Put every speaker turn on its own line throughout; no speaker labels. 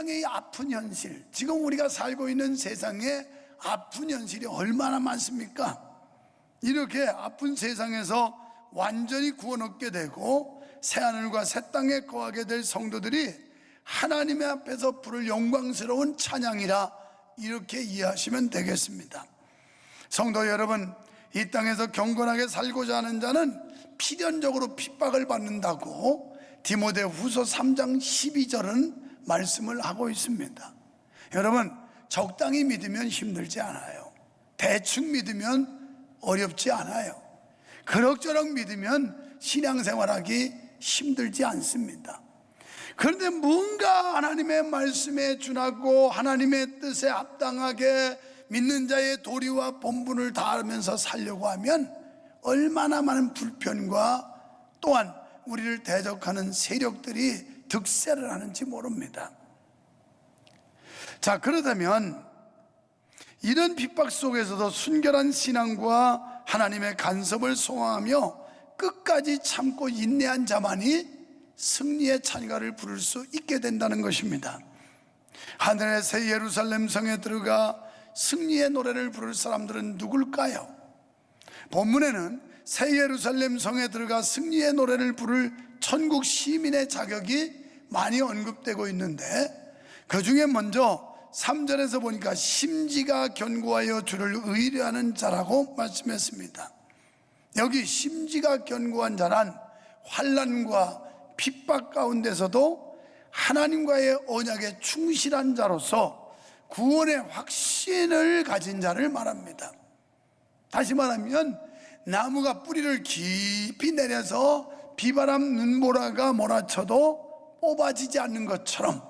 세상의 아픈 현실, 지금 우리가 살고 있는 세상의 아픈 현실이 얼마나 많습니까? 이렇게 아픈 세상에서 완전히 구원 얻게 되고 새하늘과 새 땅에 거하게 될 성도들이 하나님의 앞에서 부를 영광스러운 찬양이라 이렇게 이해하시면 되겠습니다. 성도 여러분, 이 땅에서 경건하게 살고자 하는 자는 필연적으로 핍박을 받는다고 디모데후서 3장 12절은 말씀을 하고 있습니다. 여러분, 적당히 믿으면 힘들지 않아요. 대충 믿으면 어렵지 않아요. 그럭저럭 믿으면 신앙생활하기 힘들지 않습니다. 그런데 뭔가 하나님의 말씀에 준하고 하나님의 뜻에 합당하게 믿는 자의 도리와 본분을 다하면서 살려고 하면 얼마나 많은 불편과 또한 우리를 대적하는 세력들이 득세를 하는지 모릅니다. 자, 그렇다면 이런 핍박 속에서도 순결한 신앙과 하나님의 간섭을 소망하며 끝까지 참고 인내한 자만이 승리의 찬가를 부를 수 있게 된다는 것입니다. 하늘의 새 예루살렘 성에 들어가 승리의 노래를 부를 사람들은 누굴까요? 본문에는 새 예루살렘 성에 들어가 승리의 노래를 부를 천국 시민의 자격이 많이 언급되고 있는데, 그 중에 먼저 3절에서 보니까 심지가 견고하여 주를 의뢰하는 자라고 말씀했습니다. 여기 심지가 견고한 자란 환난과 핍박 가운데서도 하나님과의 언약에 충실한 자로서 구원의 확신을 가진 자를 말합니다. 다시 말하면 나무가 뿌리를 깊이 내려서 비바람 눈보라가 몰아쳐도 뽑아지지 않는 것처럼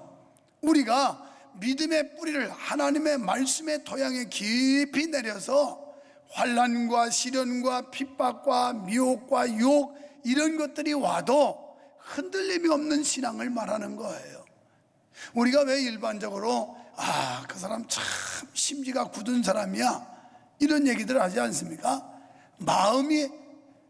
우리가 믿음의 뿌리를 하나님의 말씀의 토양에 깊이 내려서 환난과 시련과 핍박과 미혹과 유혹 이런 것들이 와도 흔들림이 없는 신앙을 말하는 거예요. 우리가 왜 일반적으로 그 사람 참 심지가 굳은 사람이야 이런 얘기들 하지 않습니까? 마음이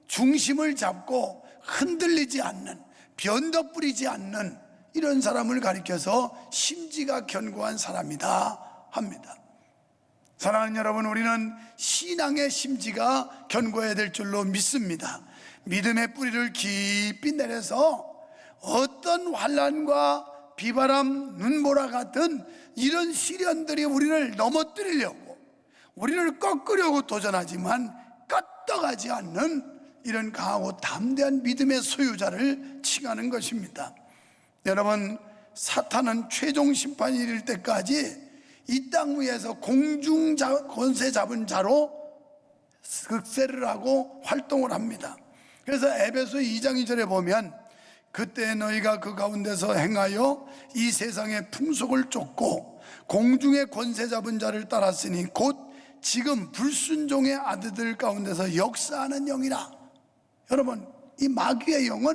중심을 잡고 흔들리지 않는, 변덕 부리지 않는 이런 사람을 가리켜서 심지가 견고한 사람이다 합니다. 사랑하는 여러분, 우리는 신앙의 심지가 견고해야 될 줄로 믿습니다. 믿음의 뿌리를 깊이 내려서 어떤 환난과 비바람, 눈보라 같은 이런 시련들이 우리를 넘어뜨리려고, 우리를 꺾으려고 도전하지만 껐떡하지 않는 이런 강하고 담대한 믿음의 소유자를 칭하는 것입니다. 여러분, 사탄은 최종 심판이 이를 때까지 이 땅 위에서 공중 권세 잡은 자로 극세를 하고 활동을 합니다. 그래서 에베소 2장 2절에 보면 그때 너희가 그 가운데서 행하여 이 세상의 풍속을 쫓고 공중의 권세 잡은 자를 따랐으니 곧 지금 불순종의 아들들 가운데서 역사하는 영이라. 여러분, 이 마귀의 영은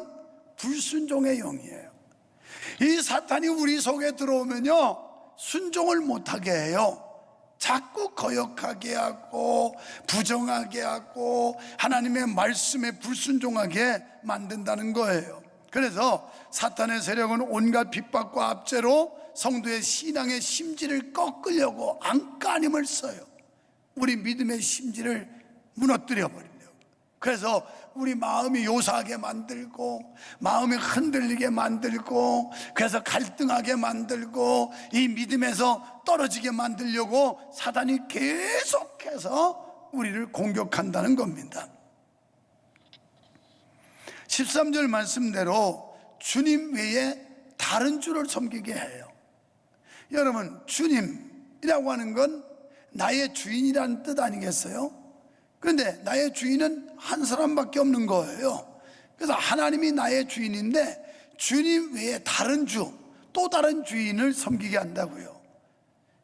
불순종의 영이에요. 이 사탄이 우리 속에 들어오면요 순종을 못하게 해요. 자꾸 거역하게 하고 부정하게 하고 하나님의 말씀에 불순종하게 만든다는 거예요. 그래서 사탄의 세력은 온갖 핍박과 압제로 성도의 신앙의 심지를 꺾으려고 안간힘을 써요. 우리 믿음의 심지를 무너뜨려 버리려고. 그래서 우리 마음이 요사하게 만들고 마음이 흔들리게 만들고 그래서 갈등하게 만들고 이 믿음에서 떨어지게 만들려고 사단이 계속해서 우리를 공격한다는 겁니다. 13절 말씀대로 주님 외에 다른 주를 섬기게 해요. 여러분, 주님이라고 하는 건 나의 주인이라는 뜻 아니겠어요? 그런데 나의 주인은 한 사람밖에 없는 거예요. 그래서 하나님이 나의 주인인데 주님 외에 다른 주, 또 다른 주인을 섬기게 한다고요.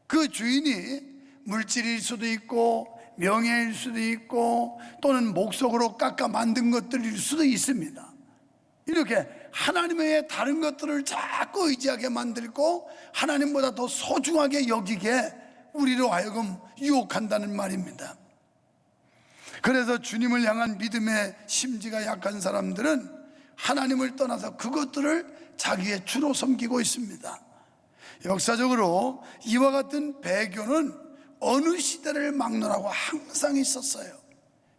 그 주인이 물질일 수도 있고 명예일 수도 있고 또는 목석으로 깎아 만든 것들일 수도 있습니다. 이렇게 하나님 외에 다른 것들을 자꾸 의지하게 만들고 하나님보다 더 소중하게 여기게 우리로 하여금 유혹한다는 말입니다. 그래서 주님을 향한 믿음의 심지가 약한 사람들은 하나님을 떠나서 그것들을 자기의 주로 섬기고 있습니다. 역사적으로 이와 같은 배교는 어느 시대를 막론하고 항상 있었어요.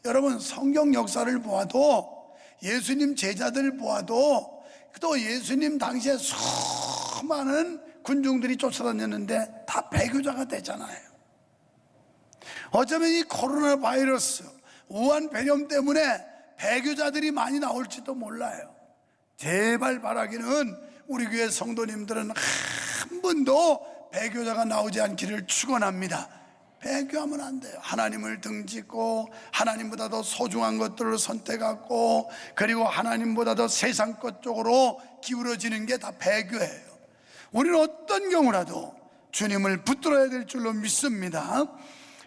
여러분, 성경 역사를 보아도, 예수님 제자들 보아도, 또 예수님 당시에 수많은 군중들이 쫓아다녔는데 다 배교자가 되잖아요. 어쩌면 이 코로나 바이러스, 우한 배렴 때문에 배교자들이 많이 나올지도 몰라요. 제발 바라기는 우리 교회 성도님들은 한 번도 배교자가 나오지 않기를 축원합니다. 배교하면 안 돼요. 하나님을 등지고 하나님보다 더 소중한 것들을 선택하고, 그리고 하나님보다 더 세상 것 쪽으로 기울어지는 게 다 배교예요. 우리는 어떤 경우라도 주님을 붙들어야 될 줄로 믿습니다.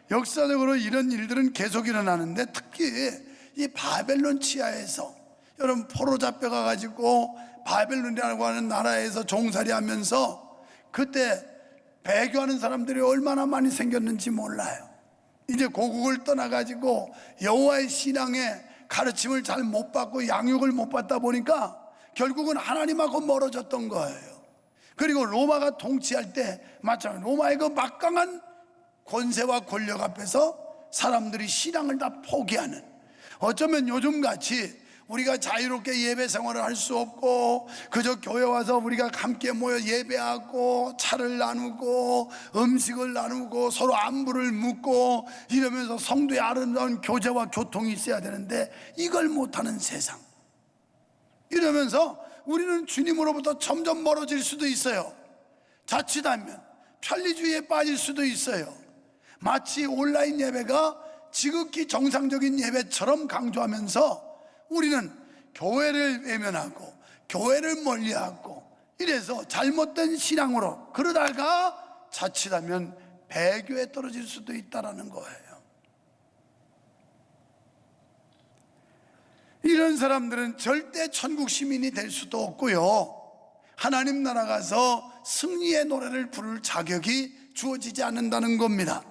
역사적으로 이런 일들은 계속 일어나는데, 특히 이 바벨론 치하에서, 여러분 포로 잡혀가 가지고 바벨론이라고 하는 나라에서 종살이 하면서 그때 배교하는 사람들이 얼마나 많이 생겼는지 몰라요. 이제 고국을 떠나 가지고 여호와의 신앙의 가르침을 잘 못 받고 양육을 못 받다 보니까 결국은 하나님하고 멀어졌던 거예요. 그리고 로마가 통치할 때 마찬가지로 로마의 그 막강한 권세와 권력 앞에서 사람들이 신앙을 다 포기하는, 어쩌면 요즘같이 우리가 자유롭게 예배 생활을 할 수 없고 그저 교회 와서 우리가 함께 모여 예배하고 차를 나누고 음식을 나누고 서로 안부를 묻고 이러면서 성도의 아름다운 교제와 교통이 있어야 되는데 이걸 못하는 세상, 이러면서 우리는 주님으로부터 점점 멀어질 수도 있어요. 자칫하면 편리주의에 빠질 수도 있어요. 마치 온라인 예배가 지극히 정상적인 예배처럼 강조하면서 우리는 교회를 외면하고 교회를 멀리하고 이래서 잘못된 신앙으로 그러다가 자칫하면 배교에 떨어질 수도 있다는 거예요. 이런 사람들은 절대 천국 시민이 될 수도 없고요, 하나님 나라 가서 승리의 노래를 부를 자격이 주어지지 않는다는 겁니다.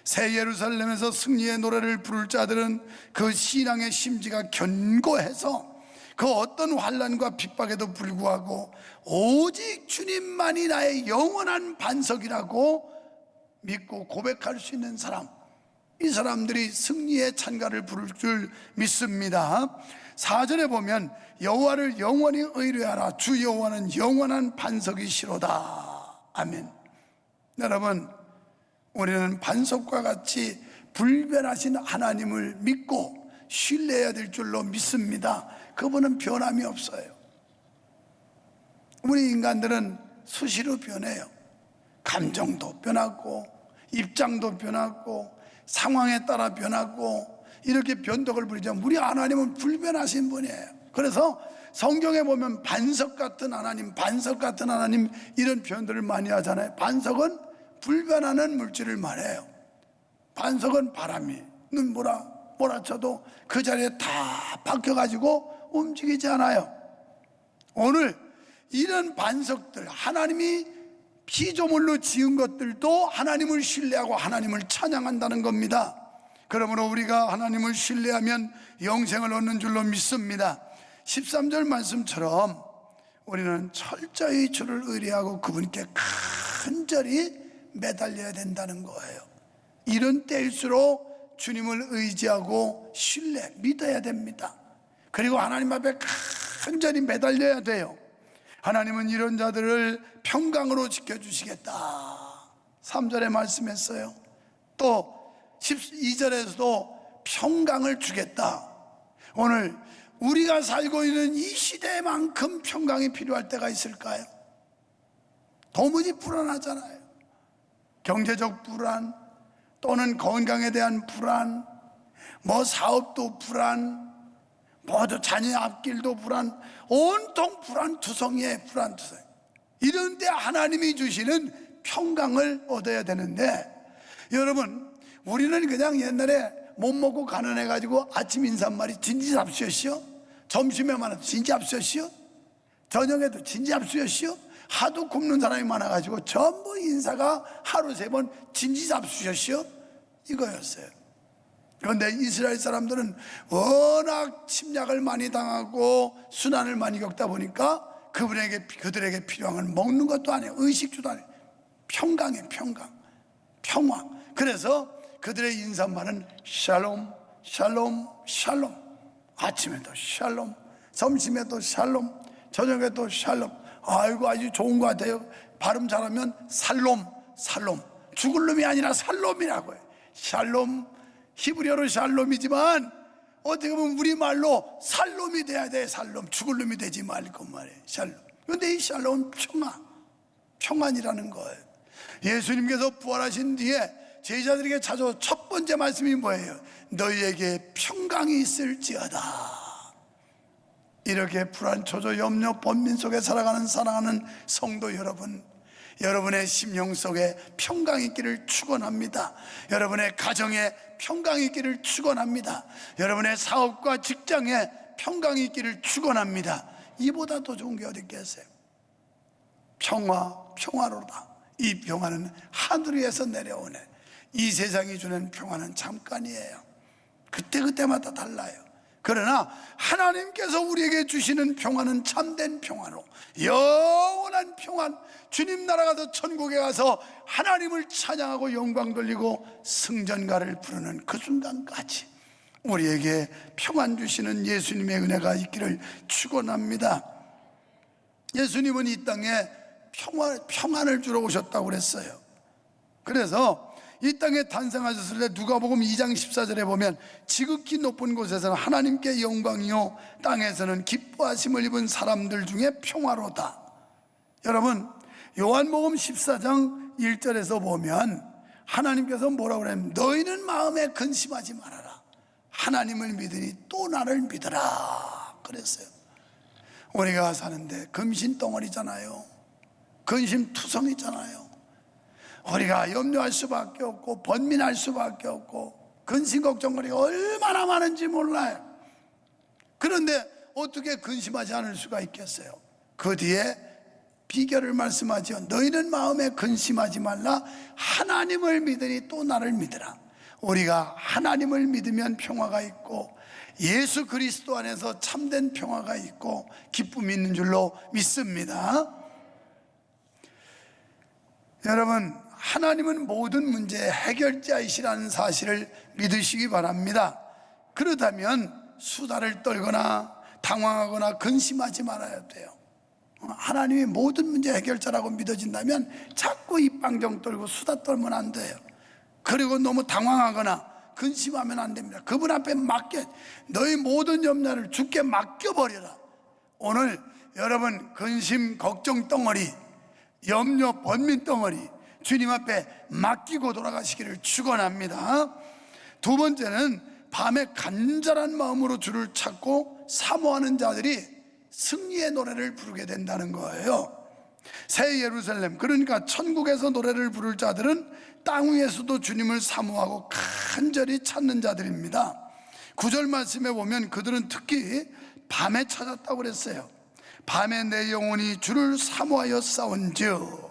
새 예루살렘에서 승리의 노래를 부를 자들은 그 신앙의 심지가 견고해서 그 어떤 환난과 핍박에도 불구하고 오직 주님만이 나의 영원한 반석이라고 믿고 고백할 수 있는 사람, 이 사람들이 승리의 찬가를 부를 줄 믿습니다. 4절에 보면 여호와를 영원히 의뢰하라, 주 여호와는 영원한 반석이시로다. 아멘. 여러분, 우리는 반석과 같이 불변하신 하나님을 믿고 신뢰해야 될 줄로 믿습니다. 그분은 변함이 없어요. 우리 인간들은 수시로 변해요. 감정도 변하고 입장도 변하고 상황에 따라 변하고 이렇게 변덕을 부리지만 우리 하나님은 불변하신 분이에요. 그래서 성경에 보면 반석 같은 하나님, 반석 같은 하나님 이런 표현들을 많이 하잖아요. 반석은 불변하는 물질을 말해요. 반석은 바람이 몰아쳐도 그 자리에 다 박혀가지고 움직이지 않아요. 오늘 이런 반석들, 하나님이 피조물로 지은 것들도 하나님을 신뢰하고 하나님을 찬양한다는 겁니다. 그러므로 우리가 하나님을 신뢰하면 영생을 얻는 줄로 믿습니다. 13절 말씀처럼 우리는 철저히 주를 의뢰하고 그분께 간절히 매달려야 된다는 거예요. 이런 때일수록 주님을 의지하고 신뢰, 믿어야 됩니다. 그리고 하나님 앞에 간절히 매달려야 돼요. 하나님은 이런 자들을 평강으로 지켜주시겠다 3절에 말씀했어요. 또 12절에서도 평강을 주겠다. 오늘 우리가 살고 있는 이 시대만큼 평강이 필요할 때가 있을까요? 도무지 불안하잖아요. 경제적 불안, 또는 건강에 대한 불안, 사업도 불안, 모두 자녀 앞길도 불안, 온통 불안투성이에요. 불안투성. 이런 데 하나님이 주시는 평강을 얻어야 되는데, 여러분, 우리는 그냥 옛날에 못 먹고 가난해가지고 아침 인사말이 진지잡수였시오, 점심에 만나도 진지잡수였시오, 저녁에도 진지잡수였시오, 하도 굶는 사람이 많아가지고 전부 인사가 하루 3번 진지잡수셨시오, 이거였어요. 그런데 이스라엘 사람들은 워낙 침략을 많이 당하고 순환을 많이 겪다 보니까 그들에게 필요한 건 먹는 것도 아니에요. 의식주도 아니에요. 평강이에요. 평화. 그래서 그들의 인사말은 샬롬, 샬롬, 샬롬. 아침에도 샬롬, 점심에도 샬롬, 저녁에도 샬롬. 아이고, 아주 좋은 것 같아요. 발음 잘하면 살롬. 죽을 놈이 아니라 살롬이라고 해요. 샬롬, 히브리어로 샬롬이지만 어떻게 보면 우리말로 살롬이 돼야 돼. 살롬, 죽을 놈이 되지 말고 말이에요. 샬롬. 그런데 이 샬롬은 평안이라는 거예요. 예수님께서 부활하신 뒤에 제자들에게 찾아온 첫 번째 말씀이 뭐예요? 너희에게 평강이 있을지어다. 이렇게 불안, 초조, 염려, 번민 속에 살아가는 사랑하는 성도 여러분, 여러분의 심령 속에 평강이 있기를 축원합니다. 여러분의 가정에 평강이 있기를 축원합니다. 여러분의 사업과 직장에 평강이 있기를 축원합니다. 이보다 더 좋은 게 어디 있겠어요? 평화로다. 이 평화는 하늘 위에서 내려오네. 이 세상이 주는 평화는 잠깐이에요. 그때마다 달라요. 그러나 하나님께서 우리에게 주시는 평화는 참된 평화로, 영원한 평안, 주님 나라 가서 천국에 가서 하나님을 찬양하고 영광 돌리고 승전가를 부르는 그 순간까지 우리에게 평안 주시는 예수님의 은혜가 있기를 축원합니다. 예수님은 이 땅에 평안을 주러 오셨다고 그랬어요. 그래서 이 땅에 탄생하셨을 때 누가복음 2장 14절에 보면 지극히 높은 곳에서는 하나님께 영광이요 땅에서는 기뻐하심을 입은 사람들 중에 평화로다. 여러분, 요한복음 14장 1절에서 보면 하나님께서 뭐라고 그러냐면 너희는 마음에 근심하지 말아라. 하나님을 믿으니 또 나를 믿으라 그랬어요. 우리가 사는데 근심덩어리잖아요. 근심투성이잖아요. 우리가 염려할 수밖에 없고 번민할 수밖에 없고 근심 걱정거리가 얼마나 많은지 몰라요. 그런데 어떻게 근심하지 않을 수가 있겠어요? 그 뒤에 비결을 말씀하죠. 너희는 마음에 근심하지 말라. 하나님을 믿으니 또 나를 믿으라. 우리가 하나님을 믿으면 평화가 있고 예수 그리스도 안에서 참된 평화가 있고 기쁨이 있는 줄로 믿습니다. 여러분, 하나님은 모든 문제의 해결자이시라는 사실을 믿으시기 바랍니다. 그렇다면 수다를 떨거나 당황하거나 근심하지 말아야 돼요. 하나님이 모든 문제 해결자라고 믿어진다면 자꾸 입방정 떨고 수다 떨면 안 돼요. 그리고 너무 당황하거나 근심하면 안 됩니다. 그분 앞에 너희 모든 염려를 주께 맡겨버려라. 오늘 여러분 근심 걱정 덩어리, 염려 번민 덩어리 주님 앞에 맡기고 돌아가시기를 축원합니다. 두 번째는 밤에 간절한 마음으로 주를 찾고 사모하는 자들이 승리의 노래를 부르게 된다는 거예요. 새 예루살렘, 그러니까 천국에서 노래를 부를 자들은 땅 위에서도 주님을 사모하고 간절히 찾는 자들입니다. 9절 말씀에 보면 그들은 특히 밤에 찾았다고 그랬어요. 밤에 내 영혼이 주를 사모하여 싸운즉.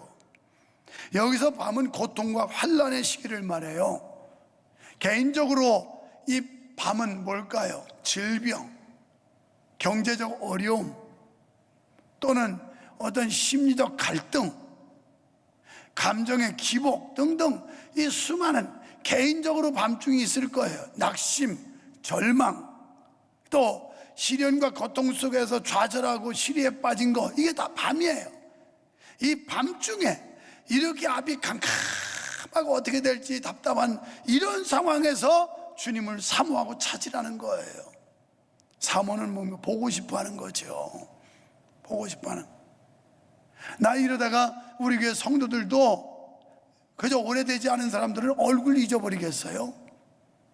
여기서 밤은 고통과 환난의 시기를 말해요. 개인적으로 이 밤은 뭘까요? 질병, 경제적 어려움, 또는 어떤 심리적 갈등, 감정의 기복 등등 이 수많은 개인적으로 밤중이 있을 거예요. 낙심, 절망, 또 시련과 고통 속에서 좌절하고 시리에 빠진 거, 이게 다 밤이에요. 이 밤중에 이렇게 앞이 캄캄하고 어떻게 될지 답답한 이런 상황에서 주님을 사모하고 찾으라는 거예요. 사모는 뭐 보고 싶어 하는 거죠. 보고 싶어 하는. 나 이러다가 우리 교회 성도들도 그저 오래되지 않은 사람들은 얼굴 잊어버리겠어요?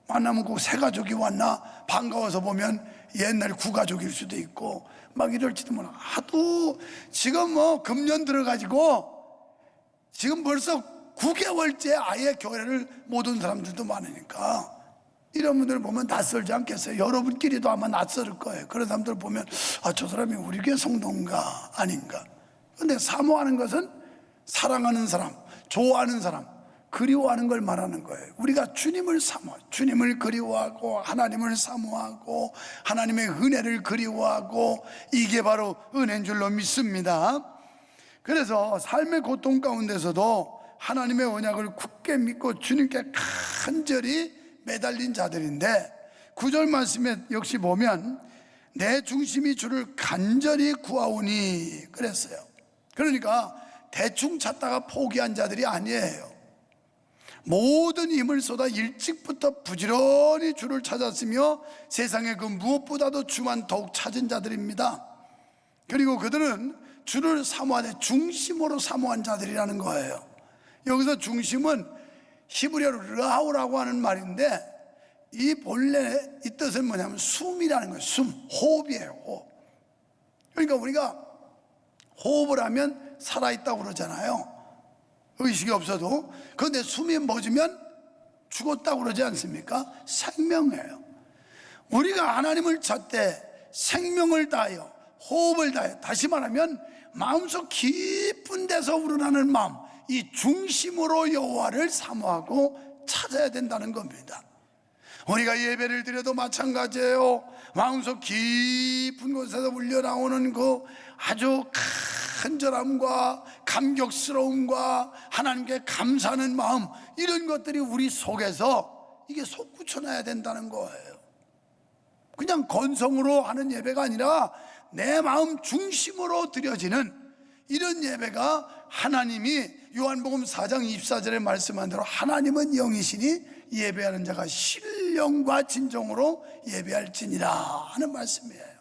만나면 꼭 새 가족이 왔나 반가워서 보면 옛날 구가족일 수도 있고 막 이럴지도 몰라. 하도 지금 뭐 금년 들어가지고 지금 벌써 9개월째 아예 교회를 못 온 사람들도 많으니까 이런 분들 보면 낯설지 않겠어요? 여러분끼리도 아마 낯설을 거예요. 그런 사람들 보면 저 사람이 우리 교회 성도인가 아닌가. 근데 사모하는 것은 사랑하는 사람, 좋아하는 사람, 그리워하는 걸 말하는 거예요. 우리가 주님을 주님을 그리워하고 하나님을 사모하고 하나님의 은혜를 그리워하고, 이게 바로 은혜인 줄로 믿습니다. 그래서 삶의 고통 가운데서도 하나님의 언약을 굳게 믿고 주님께 간절히 매달린 자들인데, 9절 말씀에 역시 보면 내 중심이 주를 간절히 구하오니 그랬어요. 그러니까 대충 찾다가 포기한 자들이 아니에요. 모든 힘을 쏟아 일찍부터 부지런히 주를 찾았으며 세상의 그 무엇보다도 주만 더욱 찾은 자들입니다. 그리고 그들은 주를 사모하되 중심으로 사모한 자들이라는 거예요. 여기서 중심은 히브리어로 르하우라고 하는 말인데, 이 본래 이 뜻은 뭐냐면 숨이라는 거예요. 숨, 호흡이에요. 호흡. 그러니까 우리가 호흡을 하면 살아있다고 그러잖아요, 의식이 없어도. 그런데 숨이 멎으면 죽었다고 그러지 않습니까? 생명이에요. 우리가 하나님을 찾되 생명을 다하여 호흡을 다하여, 다시 말하면 마음속 깊은 데서 우러나는 마음, 이 중심으로 여호와를 사모하고 찾아야 된다는 겁니다. 우리가 예배를 드려도 마찬가지예요. 마음속 깊은 곳에서 울려나오는 그 아주 간절함과 감격스러움과 하나님께 감사하는 마음, 이런 것들이 우리 속에서 이게 솟구쳐나야 된다는 거예요. 그냥 건성으로 하는 예배가 아니라 내 마음 중심으로 드려지는 이런 예배가, 하나님이 요한복음 4장 24절에 말씀한 대로 하나님은 영이시니 예배하는 자가 신령과 진정으로 예배할지니라 하는 말씀이에요.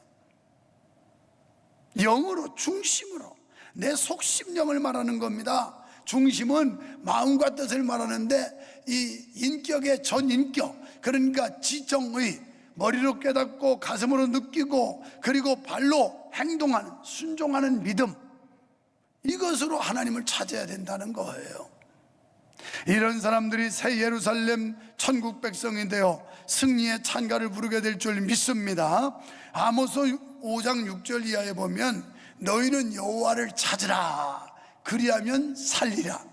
영으로, 중심으로, 내 속심령을 말하는 겁니다. 중심은 마음과 뜻을 말하는데, 이 인격의 전인격, 그러니까 지정의, 머리로 깨닫고 가슴으로 느끼고 그리고 발로 행동하는, 순종하는 믿음, 이것으로 하나님을 찾아야 된다는 거예요. 이런 사람들이 새 예루살렘 천국 백성이 되어 승리의 찬가를 부르게 될 줄 믿습니다. 아모스 5장 6절 이하에 보면 너희는 여호와를 찾으라, 그리하면 살리라.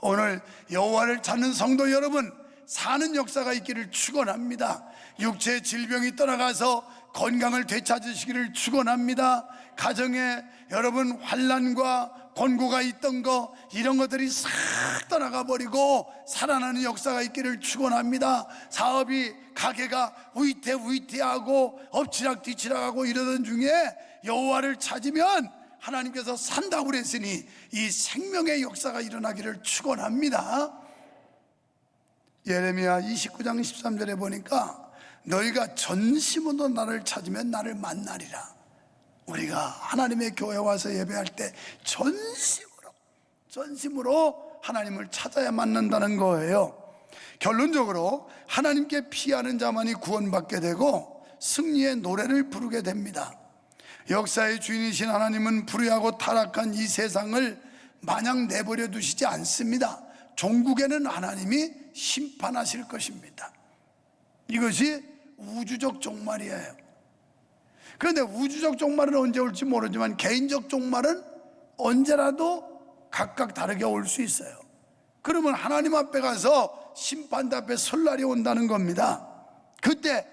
오늘 여호와를 찾는 성도 여러분, 사는 역사가 있기를 축원합니다. 육체의 질병이 떠나가서 건강을 되찾으시기를 축원합니다. 가정에 여러분 환난과 권고가 있던 거, 이런 것들이 싹 떠나가 버리고 살아나는 역사가 있기를 축원합니다. 사업이, 가게가 위태위태하고 엎치락뒤치락하고 이러던 중에 여호와를 찾으면 하나님께서 산다고 그랬으니 이 생명의 역사가 일어나기를 축원합니다. 예레미야 29장 13절에 보니까 너희가 전심으로 나를 찾으면 나를 만나리라. 우리가 하나님의 교회에 와서 예배할 때 전심으로 하나님을 찾아야 만난다는 거예요. 결론적으로 하나님께 피하는 자만이 구원받게 되고 승리의 노래를 부르게 됩니다. 역사의 주인이신 하나님은 불의하고 타락한 이 세상을 마냥 내버려 두시지 않습니다. 종국에는 하나님이 심판하실 것입니다. 이것이 우주적 종말이에요. 그런데 우주적 종말은 언제 올지 모르지만 개인적 종말은 언제라도 각각 다르게 올 수 있어요. 그러면 하나님 앞에 가서 심판대 앞에 설 날이 온다는 겁니다. 그때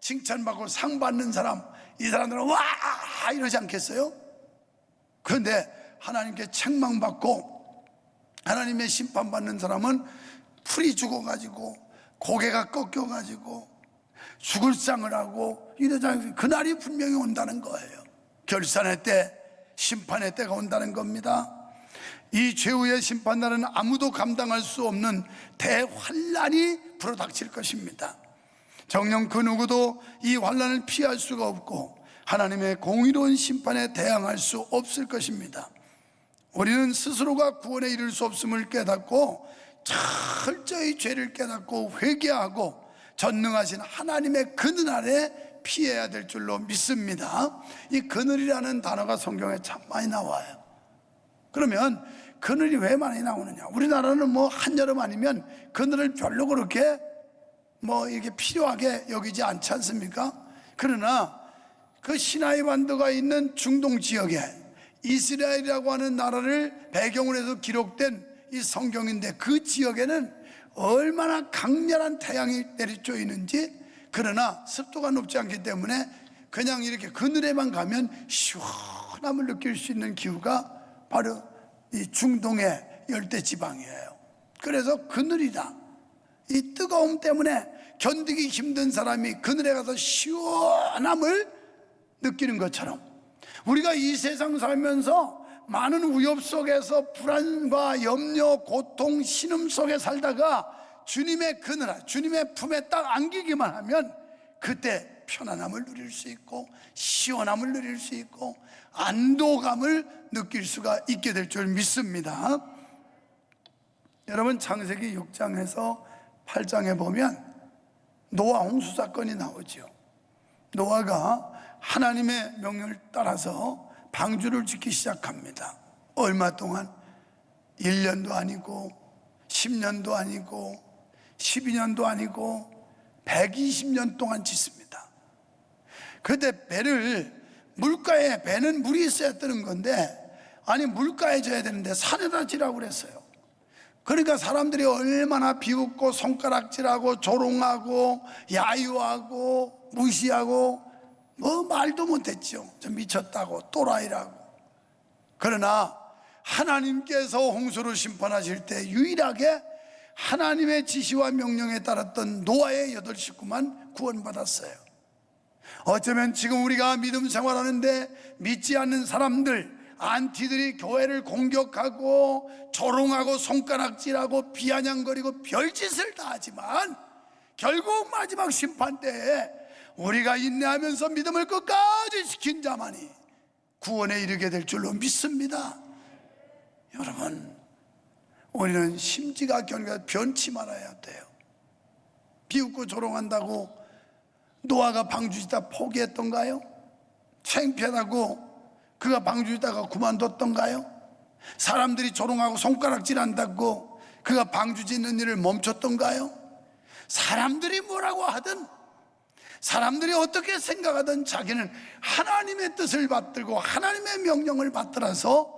칭찬받고 상 받는 사람, 이 사람들은 와 이러지 않겠어요? 그런데 하나님께 책망받고 하나님의 심판받는 사람은 풀이 죽어가지고 고개가 꺾여가지고 죽을 상을 하고 이러자, 그날이 분명히 온다는 거예요. 결산의 때, 심판의 때가 온다는 겁니다. 이 최후의 심판날은 아무도 감당할 수 없는 대환란이 불어닥칠 것입니다. 정녕 그 누구도 이 환란을 피할 수가 없고 하나님의 공의로운 심판에 대항할 수 없을 것입니다. 우리는 스스로가 구원에 이를 수 없음을 깨닫고 철저히 죄를 깨닫고 회개하고 전능하신 하나님의 그늘 아래 피해야 될 줄로 믿습니다. 이 그늘이라는 단어가 성경에 참 많이 나와요. 그러면 그늘이 왜 많이 나오느냐? 우리나라는 뭐 한여름 아니면 그늘을 별로 그렇게 뭐 이게 필요하게 여기지 않지 않습니까? 그러나 그 시나이 반도가 있는 중동 지역에 이스라엘이라고 하는 나라를 배경으로 해서 기록된 이 성경인데 그 지역에는 얼마나 강렬한 태양이 내리쬐이는지, 그러나 습도가 높지 않기 때문에 그냥 이렇게 그늘에만 가면 시원함을 느낄 수 있는 기후가 바로 이 중동의 열대 지방이에요. 그래서 그늘이다. 이 뜨거움 때문에 견디기 힘든 사람이 그늘에 가서 시원함을 느끼는 것처럼, 우리가 이 세상 살면서 많은 위협 속에서 불안과 염려, 고통, 신음 속에 살다가 주님의 그늘, 주님의 품에 딱 안기기만 하면 그때 편안함을 누릴 수 있고 시원함을 누릴 수 있고 안도감을 느낄 수가 있게 될 줄 믿습니다. 여러분, 창세기 6장에서 8장에 보면 노아 홍수 사건이 나오죠. 노아가 하나님의 명령을 따라서 방주를 짓기 시작합니다. 얼마 동안? 1년도 아니고 10년도 아니고 12년도 아니고 120년 동안 짓습니다. 그때 배를, 물가에, 배는 물이 있어야 뜨는 건데, 아니 물가에 져야 되는데 산에다 지라고 그랬어요. 그러니까 사람들이 얼마나 비웃고 손가락질하고 조롱하고 야유하고 무시하고 뭐 말도 못했죠. 저 미쳤다고, 또라이라고. 그러나 하나님께서 홍수로 심판하실 때 유일하게 하나님의 지시와 명령에 따랐던 노아의 8 식구만 구원받았어요. 어쩌면 지금 우리가 믿음 생활하는데 믿지 않는 사람들, 안티들이 교회를 공격하고 조롱하고 손가락질하고 비아냥거리고 별짓을 다 하지만 결국 마지막 심판 때에 우리가 인내하면서 믿음을 끝까지 지킨 자만이 구원에 이르게 될 줄로 믿습니다. 여러분, 우리는 심지가 견고해서 변치 말아야 돼요. 비웃고 조롱한다고 노아가 방주짓다 포기했던가요? 창피하다고 그가 방주짓다가 그만뒀던가요? 사람들이 조롱하고 손가락질한다고 그가 방주짓는 일을 멈췄던가요? 사람들이 뭐라고 하든, 사람들이 어떻게 생각하든 자기는 하나님의 뜻을 받들고 하나님의 명령을 받들어서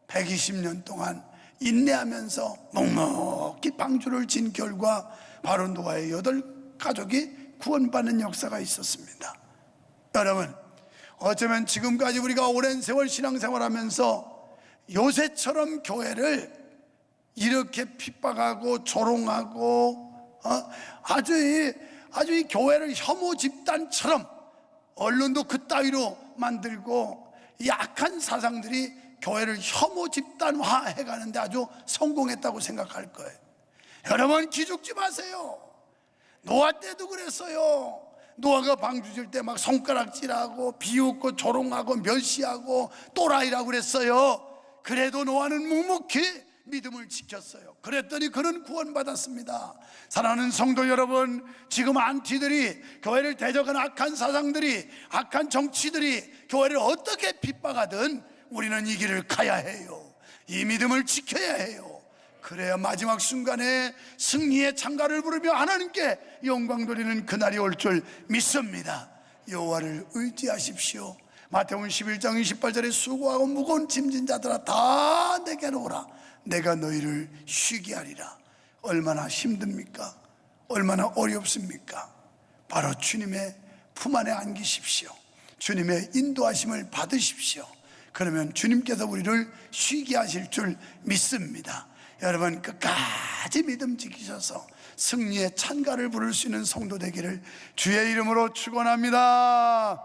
120년 동안 인내하면서 묵묵히 방주를 진 결과 바로 노아의 8가족이 구원받는 역사가 있었습니다. 여러분, 어쩌면 지금까지 우리가 오랜 세월 신앙생활하면서 요새처럼 교회를 이렇게 핍박하고 조롱하고 아주 이 교회를 혐오 집단처럼 언론도 그따위로 만들고 이 악한 사상들이 교회를 혐오 집단화 해가는데 아주 성공했다고 생각할 거예요. 여러분, 기죽지 마세요. 노아 때도 그랬어요. 노아가 방주질 때 막 손가락질하고 비웃고 조롱하고 멸시하고 또라이라고 그랬어요. 그래도 노아는 묵묵히 믿음을 지켰어요. 그랬더니 그는 구원받았습니다. 사랑하는 성도 여러분, 지금 안티들이, 교회를 대적하는 악한 사상들이, 악한 정치들이 교회를 어떻게 핍박하든 우리는 이 길을 가야 해요. 이 믿음을 지켜야 해요. 그래야 마지막 순간에 승리의 창가를 부르며 하나님께 영광 돌리는 그날이 올 줄 믿습니다. 여호와를 의지하십시오. 마태복음 11장 28절에 수고하고 무거운 짐진 자들아 다 내게로 오라. 내가 너희를 쉬게 하리라. 얼마나 힘듭니까? 얼마나 어렵습니까? 바로 주님의 품 안에 안기십시오. 주님의 인도하심을 받으십시오. 그러면 주님께서 우리를 쉬게 하실 줄 믿습니다. 여러분, 끝까지 믿음 지키셔서 승리의 찬가를 부를 수 있는 성도 되기를 주의 이름으로 축원합니다.